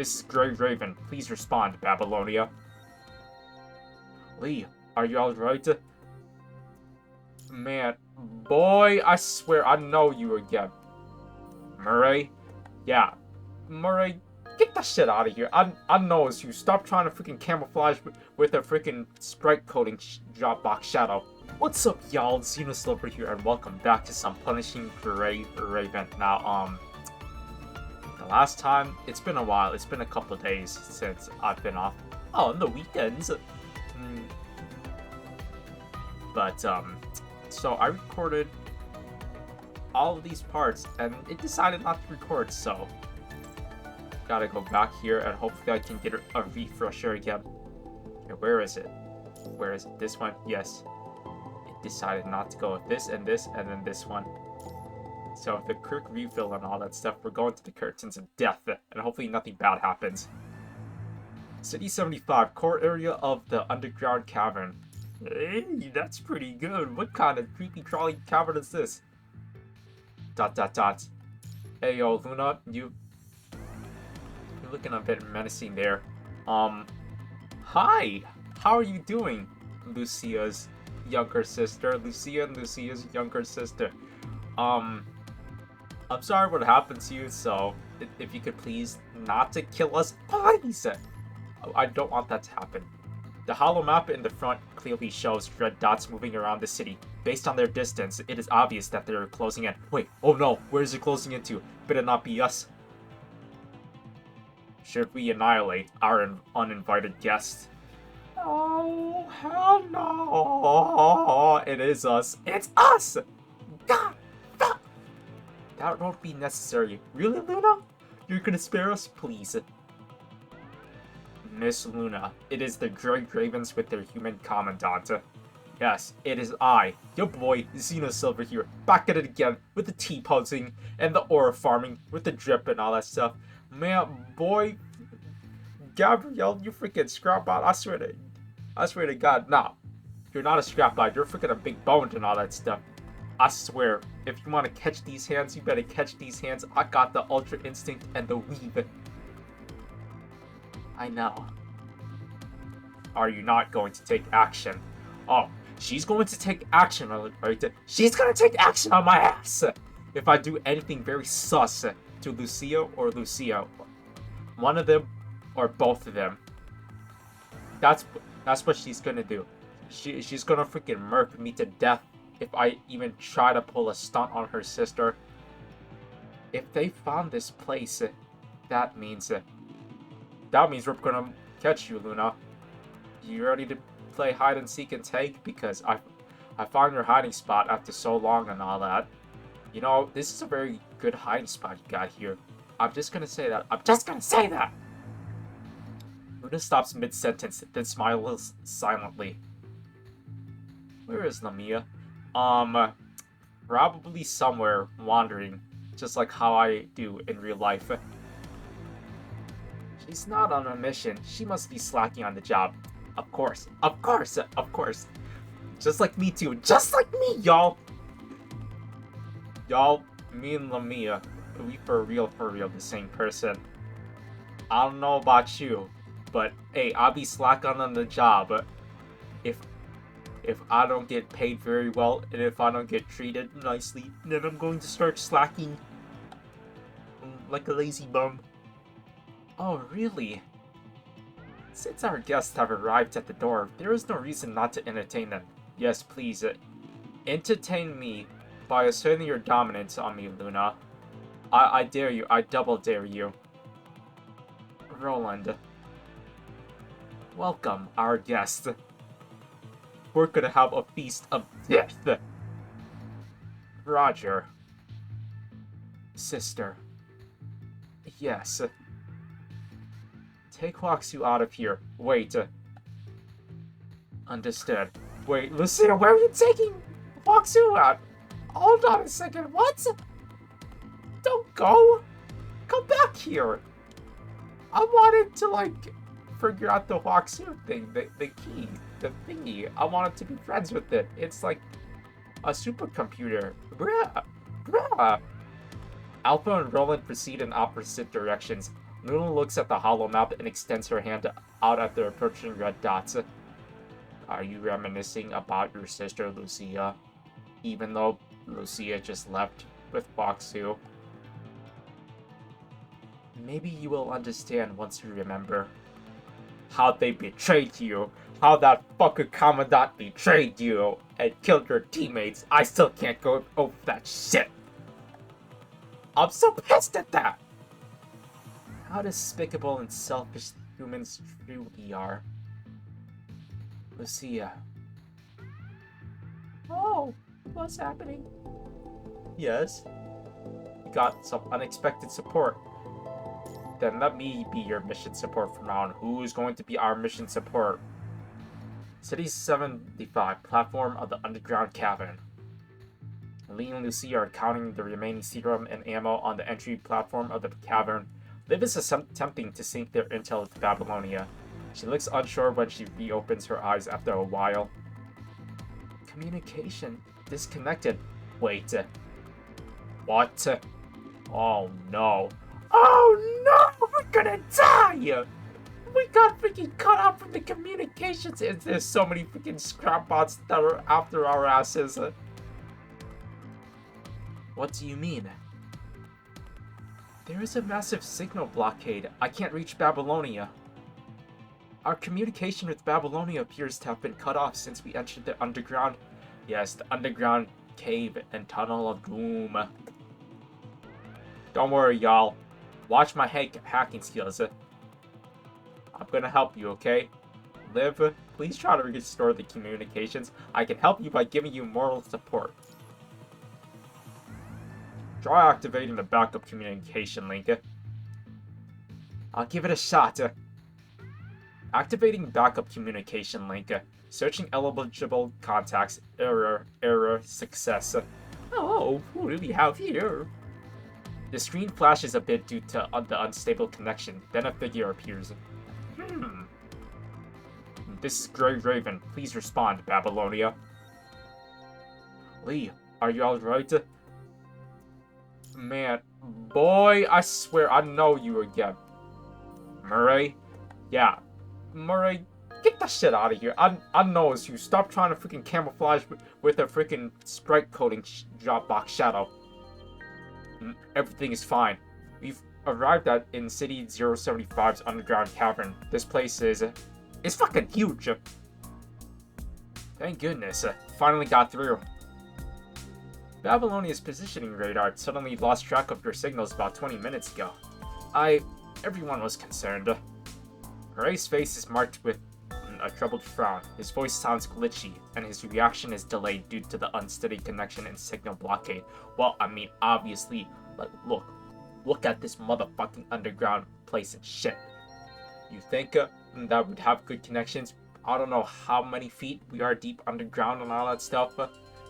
This is Grey Raven. Please respond, Babylonia. Lee, are you alright? Man, boy, I swear I know you again. Murray? Yeah. Murray, get the shit out of here. I know it's you. Stop trying to freaking camouflage with a freaking sprite coating Dropbox shadow. What's up, y'all? XenoSilver here, and welcome back to some Punishing Grey Raven. Now, the last time, it's been a while. It's been a couple of days since I've been off on the weekends. But, so I recorded all of these parts, and it decided not to record, so gotta go back here, and hopefully I can get a refresher again. Okay, where is it? Where is it? This one? Yes. It decided not to go with this, and then this one. So the quick refill and all that stuff, we're going to the Curtains of Death, and hopefully nothing bad happens. City 75, core area of the underground cavern. Hey, that's pretty good. What kind of creepy crawly cavern is this? ... Hey, yo, Luna, you're looking a bit menacing there. Hi! How are you doing? Lucia's younger sister. Lucia and Lucia's younger sister. I'm sorry what happened to you, so if you could please not to kill us, please! I don't want that to happen. The hollow map in the front clearly shows red dots moving around the city. Based on their distance, it is obvious that they're closing in. Wait, oh no, where is it closing into? Better not be us. Should we annihilate our uninvited guest? Oh, hell no! It is us. It's us! God, fuck! That won't be necessary. Really, Luna? You're gonna spare us? Please. Miss Luna, it is the Grey Ravens with their human commandant. Yes, it is I, your boy, XenoSilver here, back at it again with the T-posing and the aura farming with the drip and all that stuff. Man, boy, Gabrielle, you freaking scrapbot, I swear to God, nah, you're not a scrapbot, you're freaking a big boned and all that stuff. I swear, if you want to catch these hands, you better catch these hands. I got the Ultra Instinct and the Weave. I know. Are you not going to take action? Oh, she's going to take action, right? She's going to take action on my ass if I do anything very sus to Lucia or Lucia. One of them or both of them. That's what she's going to do. She's going to freaking murk me to death if I even try to pull a stunt on her sister. If they found this place, that means we're gonna catch you, Luna. You ready to play hide and seek and take? Because I found your hiding spot after so long and all that. You know, this is a very good hiding spot you got here. I'm just gonna say that. Luna stops mid-sentence, then smiles silently. Where is Lamia? Probably somewhere wandering, just like how I do in real life. She's not on a mission. She must be slacking on the job. Of course. Just like me too. Just like me, y'all. Y'all, me and Lamia, we for real the same person. I don't know about you, but hey, I'll be slacking on the job. If I don't get paid very well, and if I don't get treated nicely, then I'm going to start slacking like a lazy bum. Oh, really? Since our guests have arrived at the door, there is no reason not to entertain them. Yes, please, entertain me by asserting your dominance on me, Luna. I dare you, I double dare you. Roland. Welcome, our guest. We're gonna have a feast of death. Roger. Sister. Yes. Take Waksu out of here. Wait. Understood. Wait, Lucia, where are you taking Waksu out? Hold on a second, what? Don't go! Come back here! I wanted to, like, figure out the Waksu thing, the key, the thingy. I wanted to be friends with it. It's like a supercomputer. Bruh! Alpha and Roland proceed in opposite directions. Luna looks at the hollow map and extends her hand out at the approaching red dots. Are you reminiscing about your sister Lucia? Even though Lucia just left with Foxu? Maybe you will understand once you remember how they betrayed you. How that fucker Commandant betrayed you and killed your teammates. I still can't go over that shit. I'm so pissed at that. How despicable and selfish humans truly are. Lucia. Oh, what's happening? Yes. You got some unexpected support. Then let me be your mission support from now on. Who's going to be our mission support? City 75, platform of the underground cavern. Lee and Lucy are counting the remaining serum and ammo on the entry platform of the cavern. Liv is attempting to sync their intel with Babylonia. She looks unsure when she reopens her eyes after a while. Communication disconnected. Wait. What? Oh no. Oh no! We're gonna die! We got freaking cut off from the communications, and there's so many freaking scrap bots that are after our asses. What do you mean? There is a massive signal blockade. I can't reach Babylonia. Our communication with Babylonia appears to have been cut off since we entered the underground. Yes, the underground cave and tunnel of doom. Don't worry, y'all. Watch my hacking skills. I'm gonna help you, okay? Liv, please try to restore the communications. I can help you by giving you moral support. Try activating the backup communication link. I'll give it a shot. Activating backup communication link. Searching eligible contacts. Error. Success. Oh, who do we have here? The screen flashes a bit due to the unstable connection. Then a figure appears. This is Grey Raven. Please respond, Babylonia. Lee, are you alright? Man, boy, I swear I know you again. Murray? Yeah. Murray, get the shit out of here. I know it's you. Stop trying to freaking camouflage with a freaking sprite coding Dropbox shadow. Everything is fine. We've arrived in City 075's underground cavern. This place is fucking huge. Thank goodness. Finally got through. Babylonia's positioning radar suddenly lost track of your signals about 20 minutes ago. Everyone was concerned. Ray's face is marked with a troubled frown. His voice sounds glitchy, and his reaction is delayed due to the unsteady connection and signal blockade. Well, I mean, obviously, like, look at this motherfucking underground place and shit. You think that would have good connections? I don't know how many feet we are deep underground and all that stuff.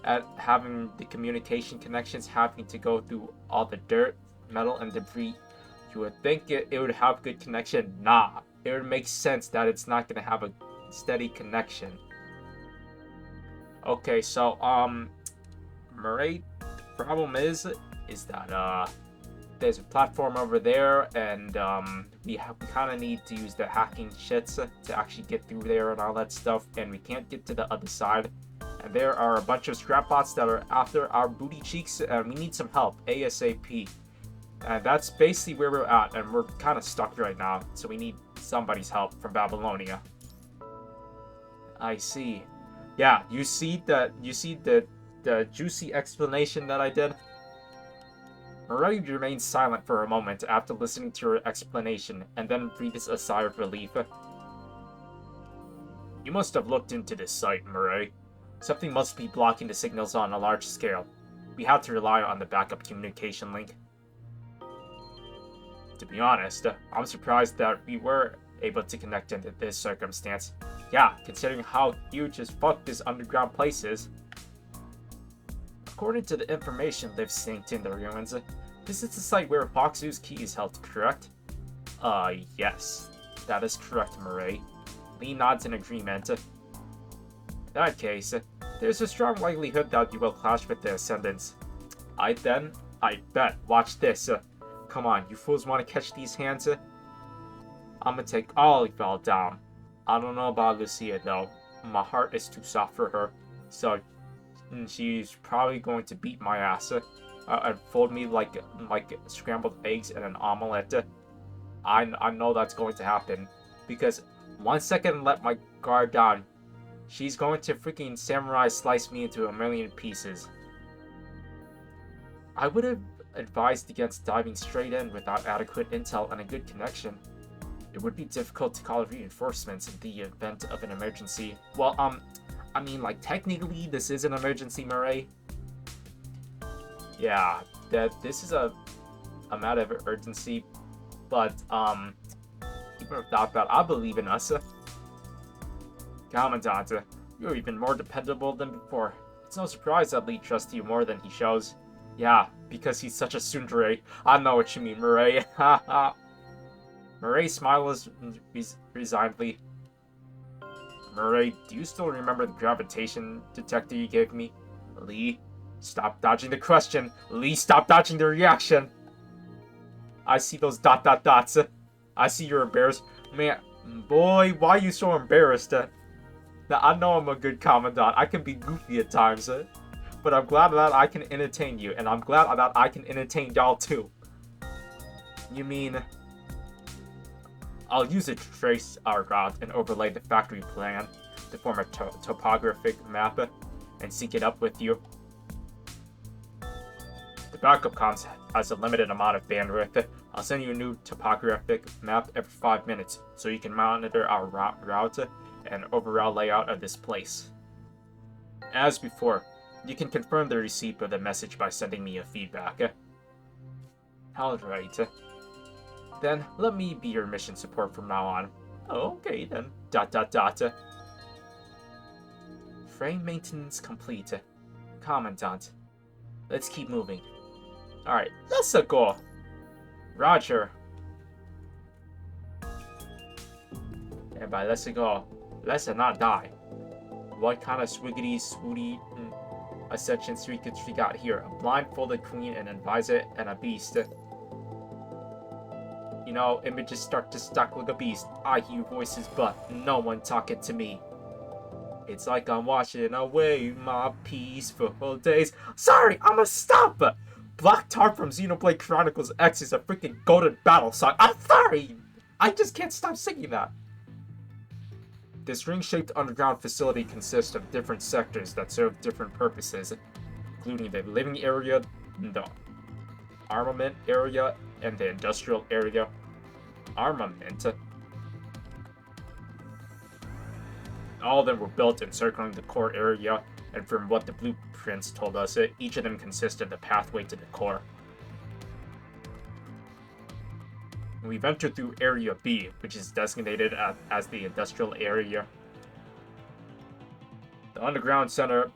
At having the communication connections having to go through all the dirt, metal, and debris. You would think it would have good connection. Nah, it would make sense that it's not gonna have a steady connection. Okay, so Murray, the problem is that there's a platform over there, and we kind of need to use the hacking shits to actually get through there and all that stuff, and we can't get to the other side. And there are a bunch of scrap bots that are after our booty cheeks, and we need some help ASAP. And that's basically where we're at, and we're kind of stuck right now, so we need somebody's help from Babylonia. I see. Yeah, you see the juicy explanation that I did? Murray remains silent for a moment after listening to your explanation, and then breathes a sigh of relief. You must have looked into this site, Murray. Something must be blocking the signals on a large scale. We had to rely on the backup communication link. To be honest, I'm surprised that we were able to connect into this circumstance. Yeah, considering how huge as fuck this underground place is. According to the information they've synced in the ruins, this is the site where Foxu's key is held, correct? Yes. That is correct, Murray. Lee nods in agreement. In that case, there's a strong likelihood that you will clash with the Ascendants. I bet. Watch this. Come on, you fools want to catch these hands? I'm gonna take all of y'all down. I don't know about Lucia though. My heart is too soft for her, so she's probably going to beat my ass and fold me like scrambled eggs in an omelette. I know that's going to happen because once I can let my guard down, she's going to freaking samurai slice me into a million pieces. I would have advised against diving straight in without adequate intel and a good connection. It would be difficult to call reinforcements in the event of an emergency. Well, I mean, like, technically, this is an emergency, Murray. Yeah, this is a matter of urgency, but, even without that, I believe in us. Commandant, you're even more dependable than before. It's no surprise that Lee trusts you more than he shows. Yeah, because he's such a tsundere. I know what you mean, Murray. Haha. Murray smiles resignedly. Murray, do you still remember the gravitation detector you gave me? Lee, stop dodging the question. Lee, stop dodging the reaction. I see those dots. I see you're embarrassed. Man, boy, why are you so embarrassed? Now, I know I'm a good commandant. I can be goofy at times. But I'm glad that I can entertain you, and I'm glad that I can entertain y'all too. You mean... I'll use it to trace our route and overlay the factory plan to form a topographic map and sync it up with you. The backup comms has a limited amount of bandwidth. I'll send you a new topographic map every 5 minutes so you can monitor our route and overall layout of this place. As before, you can confirm the receipt of the message by sending me a feedback. Alright. Then, let me be your mission support from now on. Oh, okay then. ... Frame maintenance complete. Commandant. Let's keep moving. Alright, let's go. Roger. And by let's go, let's not die. What kind of swiggity swooty ascension secrets we got here? A blindfolded queen, an advisor, and a beast. You know, images start to stack like a beast. I hear voices, but no one talking to me. It's like I'm washing away my peaceful days. Sorry, I'ma stop! Black Tar from Xenoblade Chronicles X is a freaking golden battle song. I'm sorry! I just can't stop singing that. This ring-shaped underground facility consists of different sectors that serve different purposes, including the living area, the armament area, and the industrial area. Armament. All of them were built encircling the core area, and from what the blueprints told us, each of them consisted of the pathway to the core. We've entered through Area B, which is designated as the industrial area. The underground center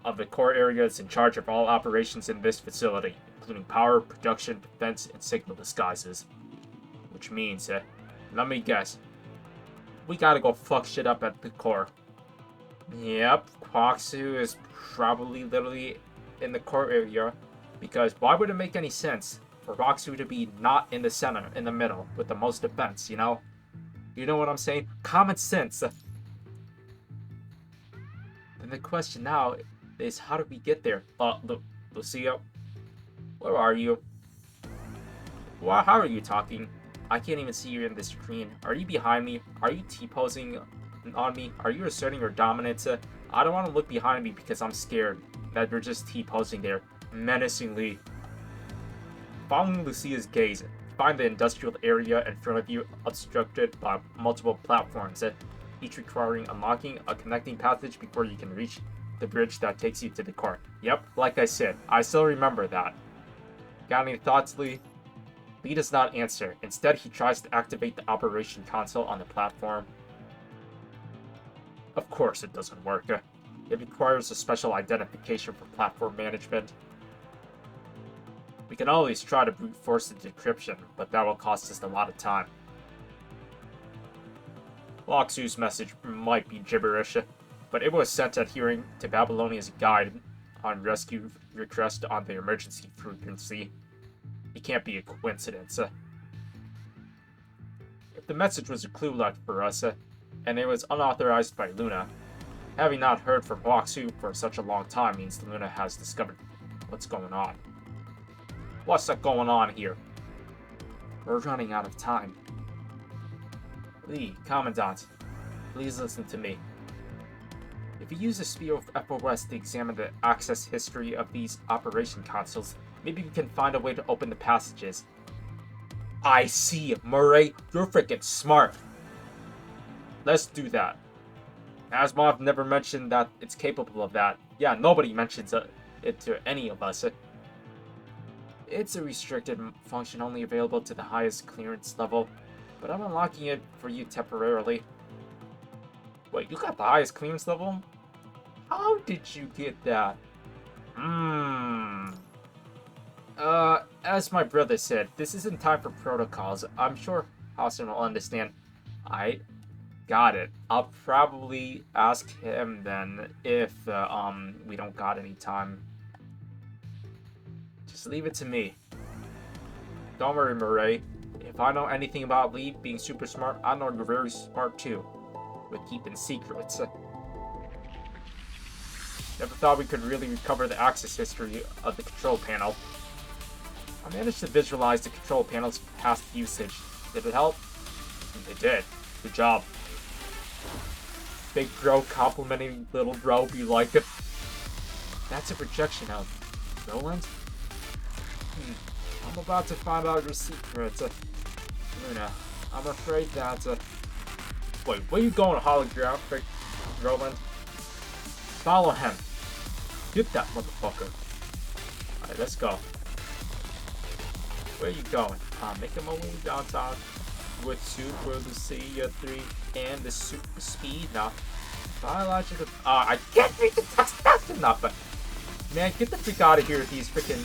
of the core area is in charge of all operations in this facility, including power, production, defense, and signal disguises. Which means, let me guess, we gotta go fuck shit up at the core. Yep, Quaxu is probably literally in the core area, because why would it make any sense for Quaxu to be not in the center, in the middle, with the most defense, you know? You know what I'm saying? Common sense. And the question now is, how do we get there? Lucia, where are you? Well, how are you talking? I can't even see you in the screen. Are you behind me? Are you T-posing on me? Are you asserting your dominance? I don't want to look behind me because I'm scared that you're just T-posing there, menacingly. Following Lucia's gaze, find the industrial area in front of you obstructed by multiple platforms, each requiring unlocking a connecting passage before you can reach the bridge that takes you to the core. Yep, like I said, I still remember that. Got any thoughts, Lee? Lee does not answer. Instead, he tries to activate the operation console on the platform. Of course it doesn't work. It requires a special identification for platform management. We can always try to brute force the decryption, but that will cost us a lot of time. Loxu's message might be gibberish, but it was sent adhering to Babylonia's guide on rescue request on the emergency frequency. It can't be a coincidence. If the message was a clue left for us, and it was unauthorized by Luna, having not heard from Huaxu for such a long time means Luna has discovered what's going on. What's going on here? We're running out of time. Lee, Commandant, please listen to me. If you use the Sphere of FOS to examine the access history of these operation consoles, maybe we can find a way to open the passages. I see, Murray. You're freaking smart. Let's do that. Asimov never mentioned that it's capable of that. Yeah, nobody mentions it to any of us. It's a restricted function only available to the highest clearance level, but I'm unlocking it for you temporarily. Wait, you got the highest clearance level? How did you get that? As my brother said, this isn't time for protocols. I'm sure Hassan will understand. I got it. I'll probably ask him then if, we don't got any time. Just leave it to me. Don't worry, Murray. If I know anything about Lee being super smart, I know you're very smart too. With keeping secrets. Never thought we could really recover the access history of the control panel. I managed to visualize the control panel's past usage. Did it help? It did. Good job. Big bro complimenting little bro, be like it. That's a projection of Roland? I'm about to find out your secrets. Luna, I'm afraid that, Wait, where you going, holographic Roland? Follow him. Get that motherfucker. Alright, let's go. Where you going? I'm making my way downtown with Super Lucia 3 and the super speed now. Biological. I can't read the text fast enough. Man, get the freak out of here with these freaking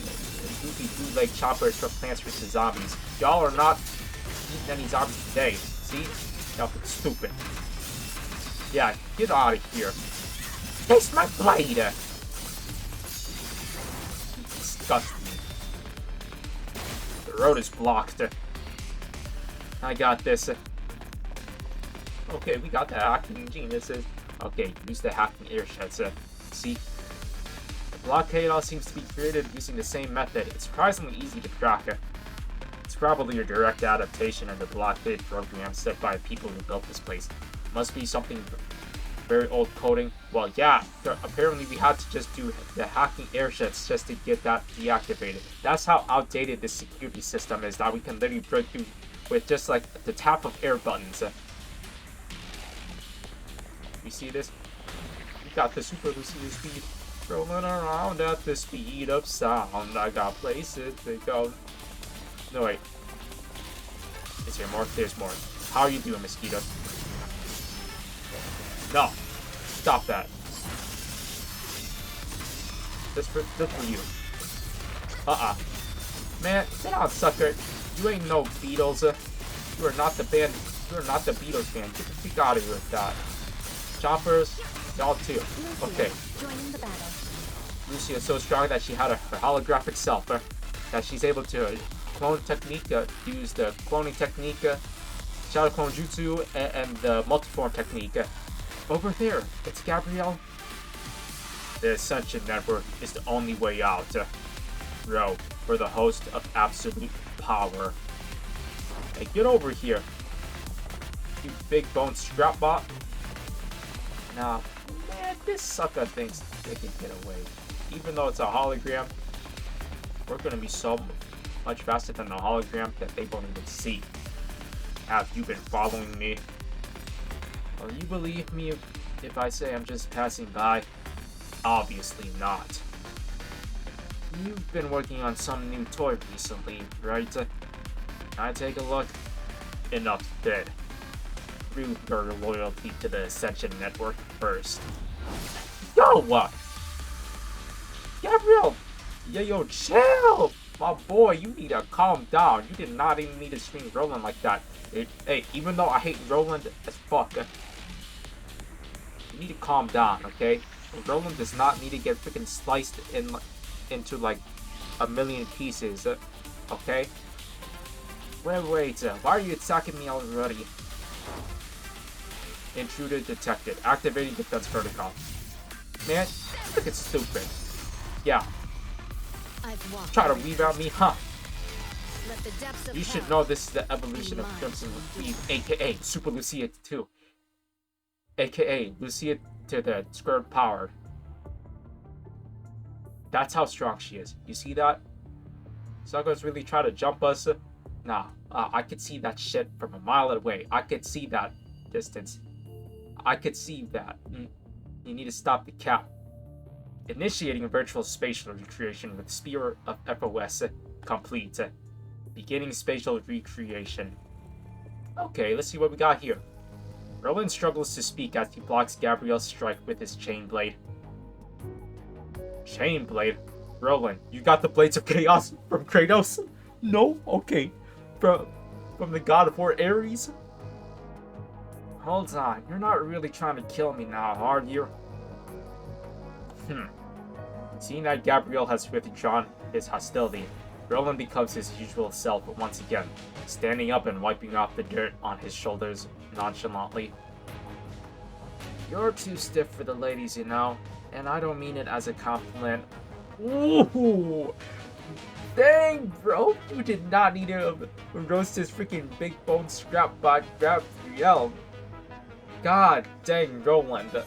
goofy bootleg choppers from Plants vs. Zombies. Y'all are not eating any zombies today. See? Y'all stupid. Yeah, get out of here. Taste my blade! Disgusting. The road is blocked. I got this. Okay, we got the hacking geniuses. Okay, use the hacking airsheds. See? The blockade all seems to be created using the same method. It's surprisingly easy to crack. It's probably a direct adaptation of the blockade program set by people who built this place. Must be something very old coding. Well, yeah, apparently we had to just do the hacking airsheds just to get that deactivated. That's how outdated this security system is, that we can literally break through with just like the tap of air buttons. You see this? We got the Super Lucia speed rolling around at the speed of sound. I got places to go. No, wait. Is there more? There's more. How are you doing, Mosquito? No. Stop that. Just for you. Man, sit down, sucker. You ain't no Beatles. You are not the band. You are not the Beatles band. Get the freak out of here with that. Choppers, y'all too. Okay. Joining the battle. Lucia is so strong that she had her holographic self. That she's able to clone technique, use the cloning technique, shadow clone jutsu, and the multiform technique. Over there, it's Gabrielle. The Ascension Network is the only way out. Bro, we're the host of absolute power. Hey, get over here. You big bone scrap bot. Nah, man, this sucker thinks they can get away. Even though it's a hologram, we're gonna be so much faster than the hologram that they won't even see. Have you been following me? Will you believe me if I say I'm just passing by? Obviously not. You've been working on some new toy recently, right? Can I take a look? Enough said. Prove your loyalty to the Ascension Network first. Yo! Gabriel! Yo, chill! My boy, you need to calm down. You did not even need to scream Roland like that. Hey, even though I hate Roland as fuck, you need to calm down, okay? Roland does not need to get freaking sliced into like a million pieces, okay? Wait, why are you attacking me already? Intruder detected. Activating defense protocol. Man, look, it's stupid. Yeah. Try to rebound me, huh? You should know this is the evolution of Crimson Eve, aka Super Lucia 2. AKA Lucia to the squared power. That's how strong she is. You see that? Suggo's really trying to jump us. Nah, I could see that shit from a mile away. I could see that distance. I could see that. You need to stop the cap. Initiating a virtual spatial recreation with Spear of FOS complete. Beginning spatial recreation. Okay, let's see what we got here. Roland struggles to speak as he blocks Gabriel's strike with his chain blade. Chain blade? Roland, you got the Blades of Chaos from Kratos? No? Okay. From the god of war Ares? Hold on, you're not really trying to kill me now, are you? Seeing that Gabriel has withdrawn his hostility, Roland becomes his usual self once again, standing up and wiping off the dirt on his shoulders nonchalantly. You're too stiff for the ladies, you know, and I don't mean it as a compliment. Ooh! Dang, bro! You did not need to roast his freaking big bone scrap bot Gabriel. God dang, Roland.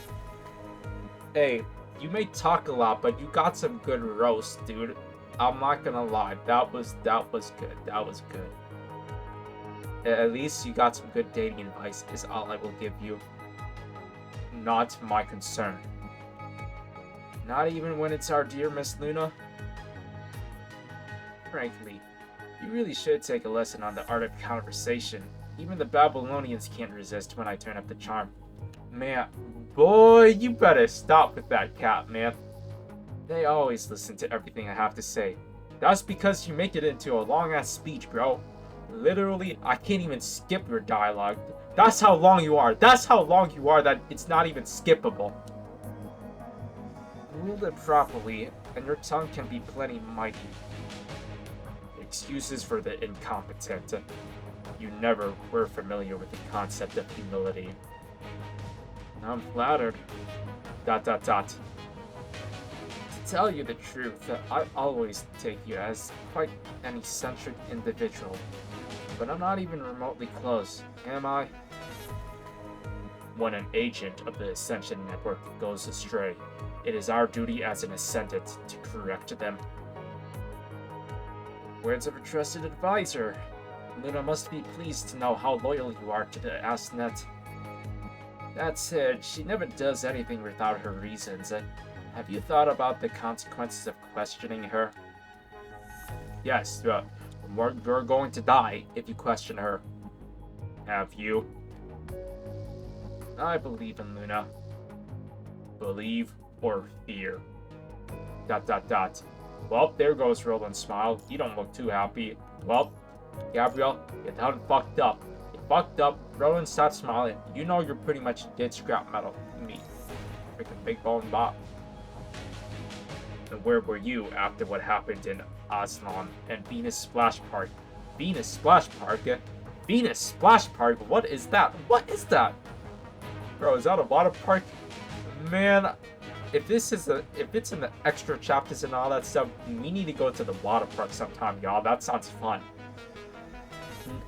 Hey, you may talk a lot, but you got some good roast, dude. I'm not gonna lie, that was good. That was good. At least you got some good dating advice, is all I will give you. Not my concern. Not even when it's our dear Miss Luna? Frankly, you really should take a lesson on the art of conversation. Even the Babylonians can't resist when I turn up the charm. Man, boy, you better stop with that cat, man. They always listen to everything I have to say. That's because you make it into a long-ass speech, bro. Literally, I can't even skip your dialogue. That's how long you are. That's how long you are that it's not even skippable. Rule it properly, and your tongue can be plenty mighty. Excuses for the incompetent. You never were familiar with the concept of humility. I'm flattered. ... To tell you the truth, I always take you as quite an eccentric individual. But I'm not even remotely close, am I? When an agent of the Ascension Network goes astray, it is our duty as an Ascendant to correct them. Words of a trusted advisor. Luna must be pleased to know how loyal you are to the ASNet. That said, she never does anything without her reasons. Have you thought about the consequences of questioning her? Yes, you're going to die if you question her. Have you? I believe in Luna. Believe or fear. ... Well, there goes Roland's smile. You don't look too happy. Well, Gabriel, you done fucked up. You fucked up. Roland, stop smiling. You know you're pretty much dead scrap metal. Me. Freaking big bone bot. And where were you after what happened in Aslan and Venus Splash Park? Venus Splash Park? Venus Splash Park? What is that? What is that? Bro, is that a water park? Man, if it's in the extra chapters and all that stuff, we need to go to the water park sometime, y'all. That sounds fun.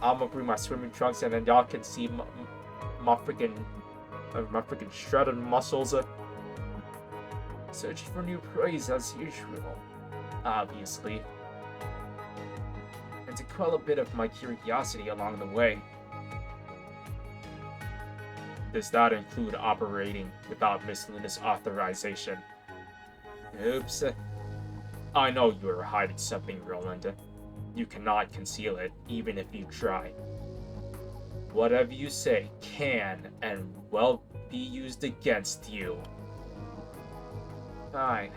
I'm gonna bring my swimming trunks and then y'all can see my freaking shredded muscles. Searching for new praise as usual, obviously. And to quell a bit of my curiosity along the way. Does that include operating without Miss Luna's authorization? Oops. I know you are hiding something, Roland. You cannot conceal it, even if you try. Whatever you say can and will be used against you. Fine.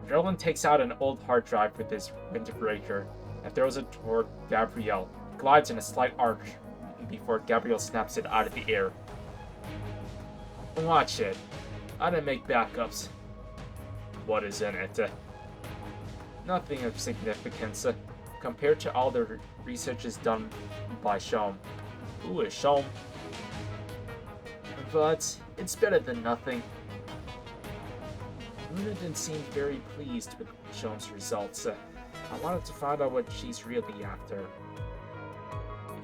Roland takes out an old hard drive with his windbreaker and throws it toward Gabrielle. Glides in a slight arc before Gabrielle snaps it out of the air. Watch it. I didn't make backups. What is in it? Nothing of significance. compared to all the researches done by Shom. Foolish Shom. But it's better than nothing. Luna didn't seem very pleased with Shom's results. I wanted to find out what she's really after.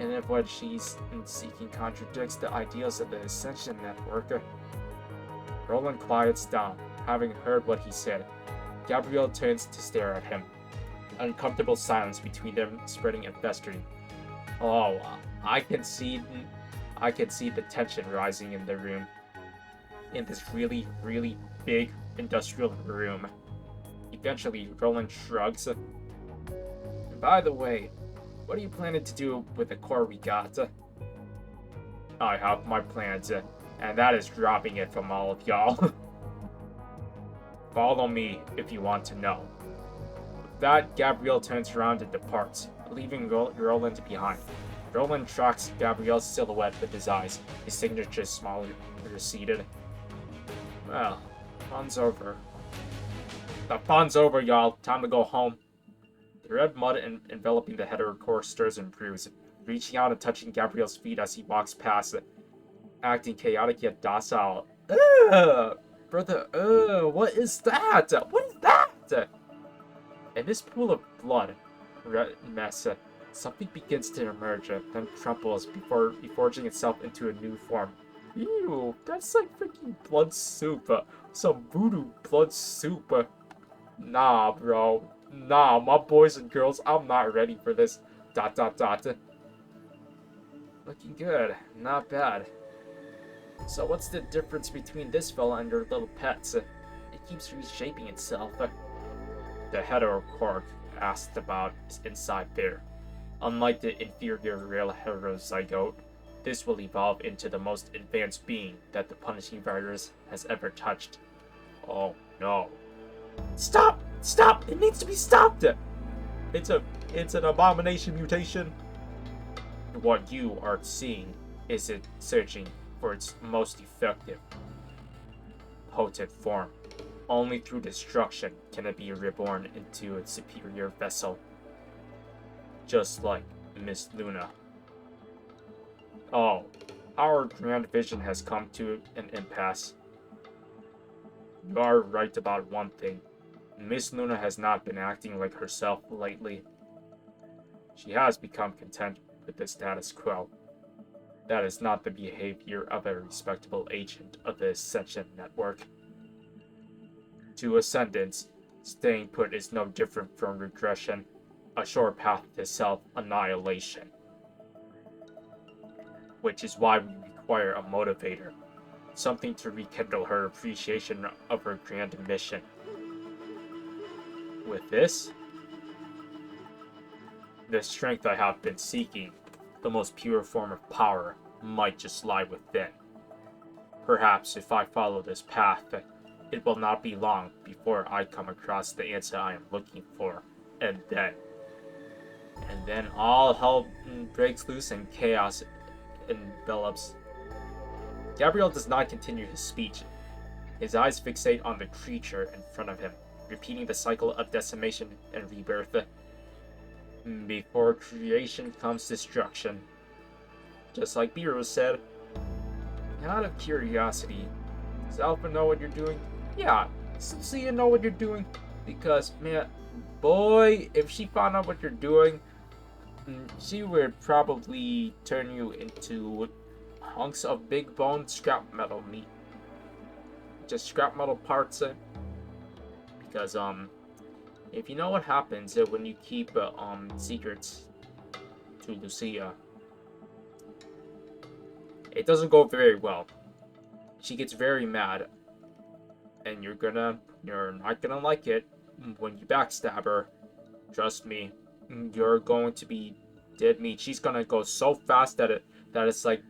And if what she's seeking contradicts the ideals of the Ascension Network. Roland quiets down, having heard what he said. Gabrielle turns to stare at him. Uncomfortable silence between them spreading and festering. Oh, I can see the tension rising in the room. In this really, really big industrial room. Eventually, Roland shrugs. By the way, what are you planning to do with the core we got? I have my plans, and that is dropping it from all of y'all. Follow me if you want to know. With that, Gabrielle turns around and departs, leaving Roland behind. Roland tracks Gabrielle's silhouette with his eyes, his signature smaller receded. Well, fun's over. The fun's over, y'all. Time to go home. The red mud enveloping the head of her core stirs and brews, reaching out and touching Gabrielle's feet as he walks past it, acting chaotic yet docile. Brother, what is that? What is that? In this pool of blood, red mess, something begins to emerge, then crumples before reforging itself into a new form. Ew, that's like freaking blood soup. Some voodoo blood soup. Nah, bro. Nah, my boys and girls, I'm not ready for this. ... Looking good. Not bad. So what's the difference between this fella and your little pets? It keeps reshaping itself. The heterocork asked about is inside there. Unlike the inferior real heterozygote, this will evolve into the most advanced being that the punishing virus has ever touched. Oh no. Stop! Stop! It needs to be stopped! It's an abomination mutation. What you are seeing is it searching for its most effective, potent form. Only through destruction can it be reborn into its superior vessel. Just like Miss Luna. Oh, our grand vision has come to an impasse. You are right about one thing. Miss Luna has not been acting like herself lately. She has become content with the status quo. That is not the behavior of a respectable agent of the Ascension Network. To ascendance, staying put is no different from regression, a sure path to self-annihilation. Which is why we require a motivator, something to rekindle her appreciation of her grand mission. With this, the strength I have been seeking, the most pure form of power, might just lie within. Perhaps if I follow this path, it will not be long before I come across the answer I am looking for, and then all hell breaks loose and chaos envelops. Gabriel does not continue his speech. His eyes fixate on the creature in front of him, repeating the cycle of decimation and rebirth. Before creation comes destruction. Just like Biro said. Out of curiosity, does Alpha know what you're doing? Yeah, does Lucia know what you're doing? Because, man, boy, if she found out what you're doing, she would probably turn you into hunks of big bone scrap metal meat. Just scrap metal parts. Because, if you know what happens when you keep secrets to Lucia, it doesn't go very well. She gets very mad, and you're not gonna like it when you backstab her. Trust me, you're going to be dead meat. She's gonna go so fast that it's like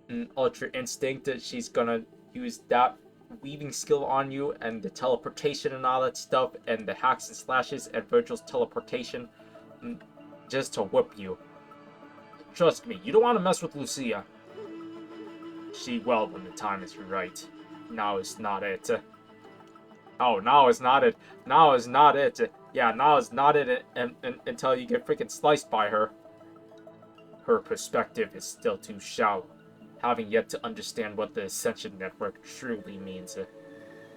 an ultra instinct. That she's gonna use that weaving skill on you, and the teleportation and all that stuff, and the hacks and slashes and Virgil's teleportation, just to whip you. Trust me, you don't want to mess with Lucia. She will when the time is right. Now is not it. Oh, now is not it. Now is not it. Yeah, now is not it until you get freaking sliced by her. Her perspective is still too shallow, having yet to understand what the Ascension Network truly means.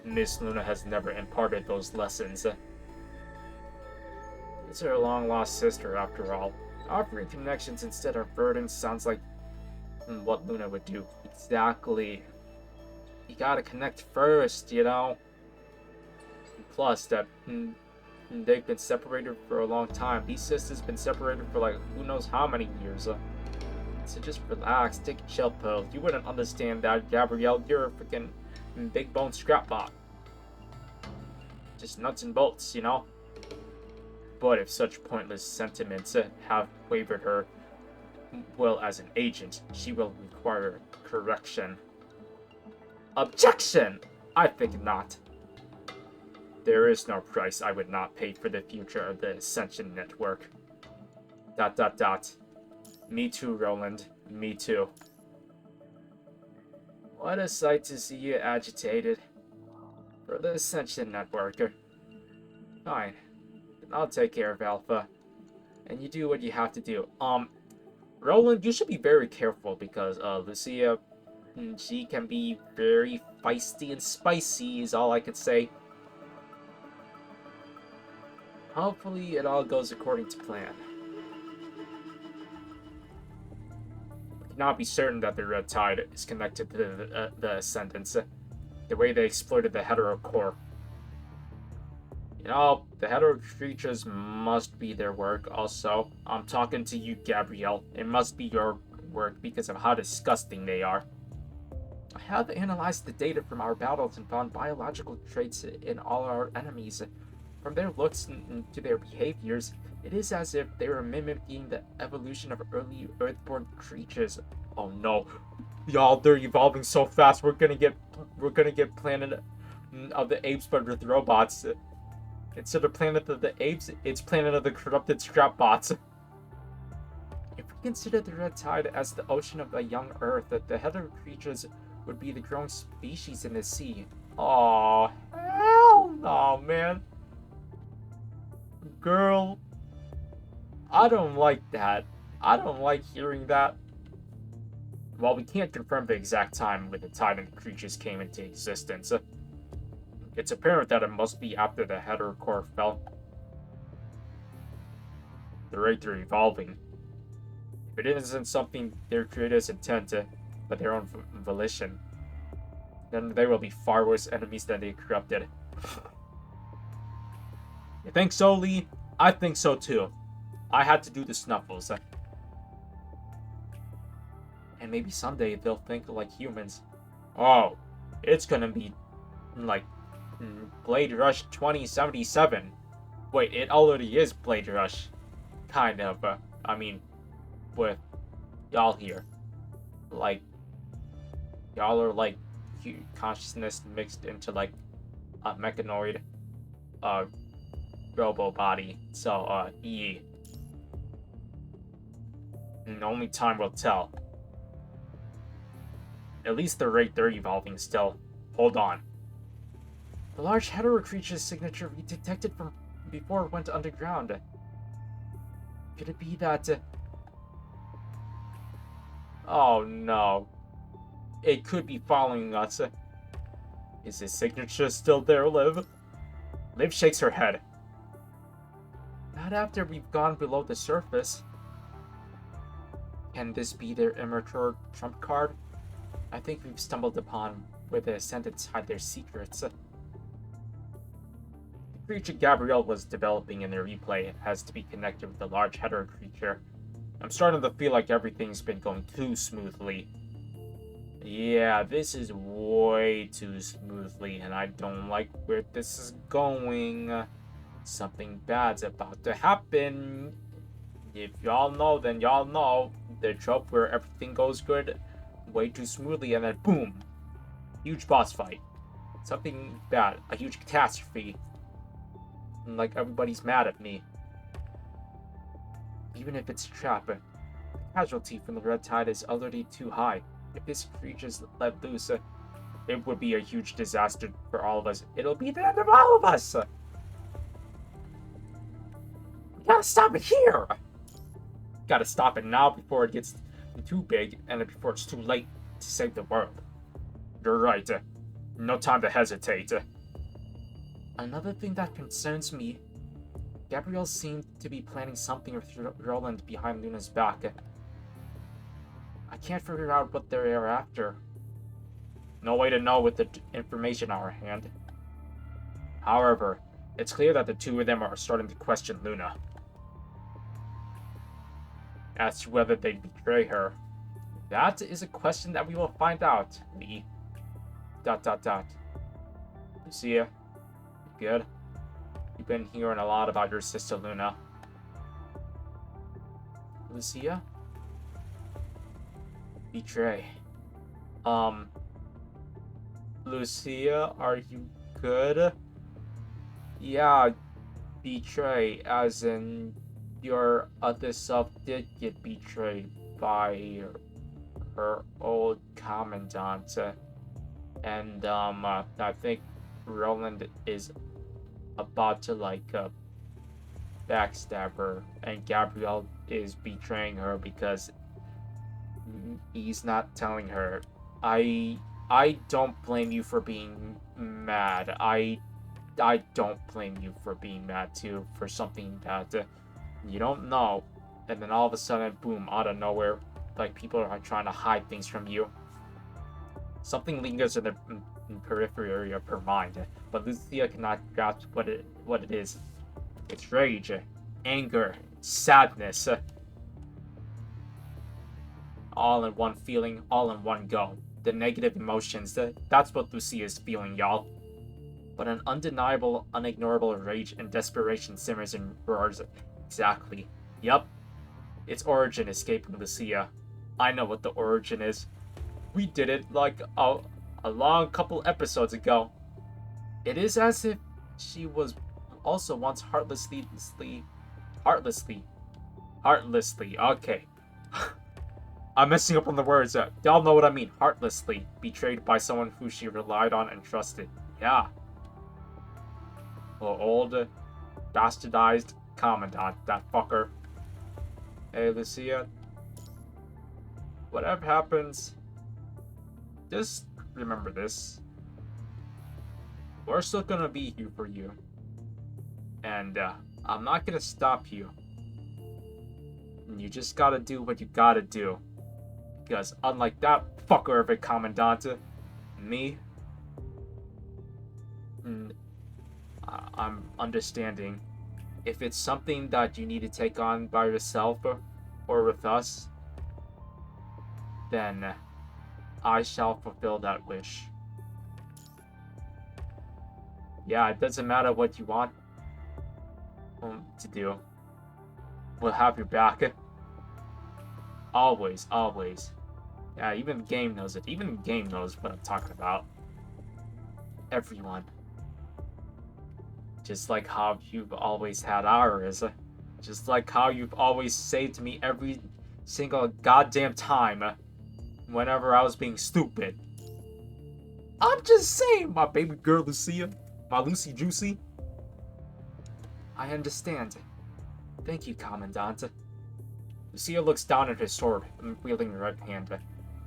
Miss Luna has never imparted those lessons. It's her long-lost sister, after all. Offering connections instead of burdens sounds like what Luna would do. Exactly. You gotta connect first, you know? Plus, they've been separated for a long time. These sisters been separated for like who knows how many years. So just relax, take a chill pill. You wouldn't understand that, Gabrielle. You're a freaking big bone scrapbot. Just nuts and bolts, you know? But if such pointless sentiments have wavered her will as an agent, she will require correction. Objection! I think not. There is no price I would not pay for the future of the Ascension Network. ... Me too, Roland. Me too. What a sight to see you agitated. For the Ascension Network. Fine. Then I'll take care of Alpha. And you do what you have to do. Roland, you should be very careful because, Lucia, she can be very feisty and spicy is all I could say. Hopefully it all goes according to plan. We cannot be certain that the Red Tide is connected to the Ascendants. The way they exploited the hetero core. You know, the hetero creatures must be their work also. I'm talking to you, Gabrielle. It must be your work because of how disgusting they are. I have analyzed the data from our battles and found biological traits in all our enemies. From their looks to their behaviors, it is as if they were mimicking the evolution of early Earthborn creatures. Oh no, y'all! They're evolving so fast. We're gonna get Planet of the Apes, but with robots. Instead of Planet of the Apes, it's Planet of the Corrupted Scrapbots. If we consider the Red Tide as the ocean of a young Earth, the hetero creatures would be the growing species in the sea. Oh hell no, man. Girl, I don't like that. I don't like hearing that. While we can't confirm the exact time when the tide and the creatures came into existence, it's apparent that it must be after the heterocore fell. The rate they're evolving. If it isn't something their creators intend to, but their own volition, then they will be far worse enemies than they corrupted. You think so, Lee? I think so too. I had to do the snuffles. And maybe someday they'll think like humans. Oh, it's gonna be like Blade Rush 2077. Wait, it already is Blade Rush. Kind of. I mean, with y'all here. Like, y'all are like consciousness mixed into like a mechanoid robo body. So, and only time will tell. At least the rate they're evolving still. Hold on. The large hetero creature's signature we detected from before it went underground. Could it be that... Oh no. It could be following us. Is his signature still there, Liv? Liv shakes her head. Not after we've gone below the surface. Can this be their immature trump card? I think we've stumbled upon where the Ascendants hide their secrets. The creature Gabrielle was developing in the replay has to be connected with the large hetero creature. I'm starting to feel like everything's been going too smoothly. Yeah, this is way too smoothly, and I don't like where this is going. Something bad's about to happen. If y'all know, then y'all know. The trope where everything goes good way too smoothly, and then boom! Huge boss fight. Something bad. A huge catastrophe. And like everybody's mad at me. Even if it's a trap, the casualty from the Red Tide is already too high. If this creature's let loose, it would be a huge disaster for all of us. It'll be the end of all of us! Gotta stop it here! Gotta stop it now before it gets too big and before it's too late to save the world. You're right. No time to hesitate. Another thing that concerns me, Gabrielle seemed to be planning something with Roland behind Luna's back. I can't figure out what they are after. No way to know with the information on our hand. However, it's clear that the two of them are starting to question Luna. As to whether they betray her, that is a question that we will find out, Lee. ... Lucia, good? You've been hearing a lot about your sister Luna. Lucia? Betray. Lucia, are you good? Yeah, betray, as in your other self did get betrayed by her old commandant. And, I think Roland is about to, backstab her, and Gabrielle is betraying her because he's not telling her. I don't blame you for being mad. I don't blame you for being mad, too, for something that you don't know, and then all of a sudden, boom, out of nowhere, people are trying to hide things from you. Something lingers in the periphery of her mind, but Lucia cannot grasp what it is. It's rage, anger, sadness, all in one feeling, all in one go. The negative emotions, that's what Lucia is feeling, y'all. But an undeniable, unignorable rage and desperation simmers and roars. Exactly. Yup. Its origin escaping Lucia. I know what the origin is. We did it a long couple episodes ago. It is as if she was also once heartlessly, okay. I'm messing up on the words. Y'all know what I mean. Heartlessly betrayed by someone who she relied on and trusted. Yeah. Well, old, bastardized commandant, that fucker. Hey, Lucia. Whatever happens, just remember this. We're still gonna be here for you. And, I'm not gonna stop you. And you just gotta do what you gotta do. Because unlike that fucker of a commandant, me, I'm understanding. If it's something that you need to take on by yourself or with us, then I shall fulfill that wish. Yeah, it doesn't matter what you want to do. We'll have your back. Always, always. Yeah, even the game knows it. Even the game knows what I'm talking about. Everyone. Just like how you've always had ours. Just like how you've always saved me every single goddamn time whenever I was being stupid. I'm just saying, my baby girl Lucia. My Lucy Juicy. I understand. Thank you, Commandant. Lucia looks down at her sword, wielding her right hand.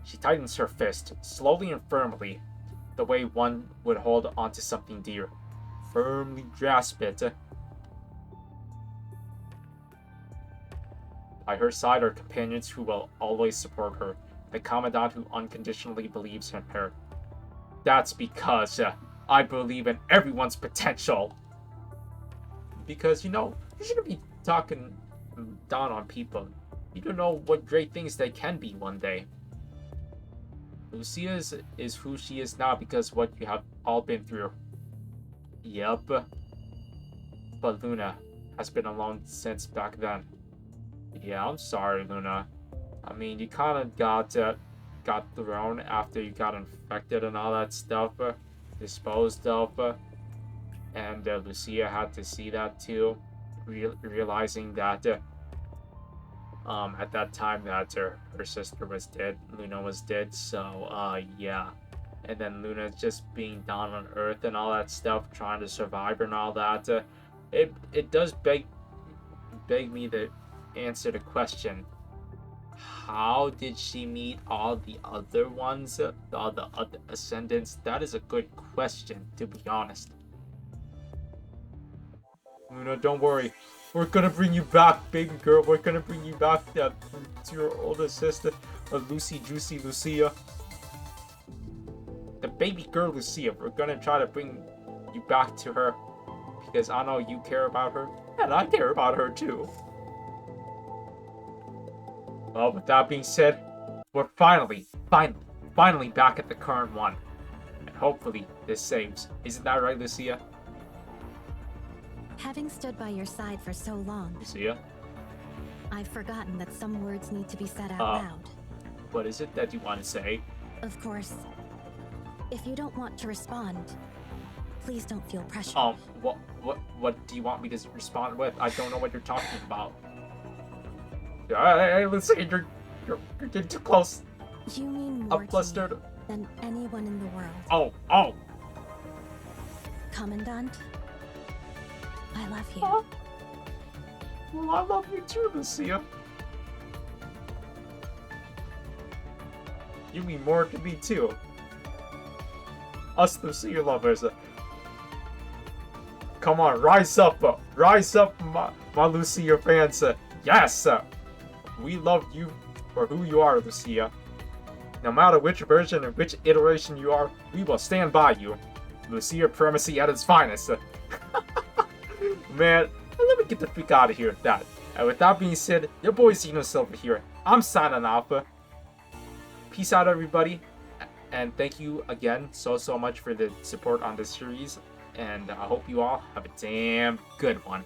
She tightens her fist, slowly and firmly, the way one would hold onto something dear. Firmly grasp it. By her side are companions who will always support her, the Commandant who unconditionally believes in her. That's because I believe in everyone's potential. Because, you shouldn't be talking down on people. You don't know what great things they can be one day. Lucia is who she is now because what you have all been through. Yep. But Luna has been alone since back then. Yeah, I'm sorry, Luna. I mean, you kind of got thrown after you got infected and all that stuff, disposed of, and Lucia had to see that too, realizing that at that time that her sister was dead, Luna was dead, so yeah. And then Luna just being down on Earth and all that stuff, trying to survive and all that, it does beg beg me to answer the question. How did she meet all the other ones? All the other ascendants? That is a good question, to be honest. Luna, don't worry. We're gonna bring you back, baby girl. We're gonna bring you back to your older sister, Lucy Juicy Lucia. The baby girl Lucia. We're gonna try to bring you back to her. Because I know you care about her. And I care about her too. Well, with that being said, we're finally back at the current one. And hopefully this saves. Isn't that right, Lucia? Having stood by your side for so long, Lucia? I've forgotten that some words need to be said out loud. What is it that you want to say? Of course, if you don't want to respond, please don't feel pressure. What do you want me to respond with? I don't know what you're talking about. Hey, Lucia, you're getting too close. You mean more to me than anyone in the world. Oh. Commandant, I love you. Well, I love you too, Lucia. You mean more to me too. Us Lucia lovers. Come on, rise up, my Lucia fans. Yes, we love you for who you are, Lucia. No matter which version and which iteration you are, we will stand by you. Lucia primacy at its finest. Man, let me get the freak out of here with that. And with that being said, your boy XenoSilver here. I'm signing off. Peace out, everybody. And thank you again so much for the support on this series. And I hope you all have a damn good one.